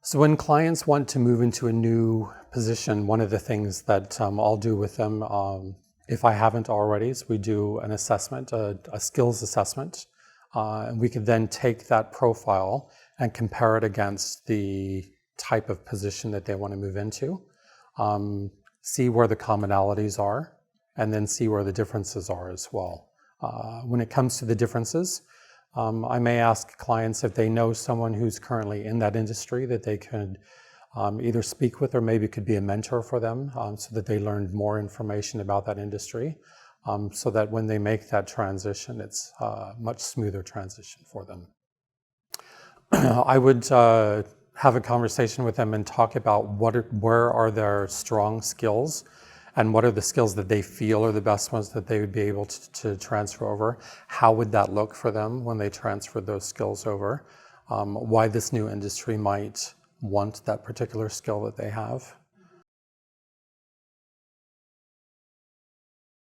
So when clients want to move into a new position, one of the things that I'll do with them, if I haven't already, is we do an assessment, a skills assessment. And we can then take that profile and compare it against the type of position that they want to move into, see where the commonalities are, and then see where the differences are as well. When it comes to the differences, I may ask clients if they know someone who's currently in that industry that they could either speak with or maybe could be a mentor for them so that they learned more information about that industry so that when they make that transition, it's a much smoother transition for them. I would have a conversation with them and talk about where are their strong skills and what are the skills that they feel are the best ones that they would be able to transfer over. How would that look for them when they transfer those skills over? Why this new industry might want that particular skill that they have.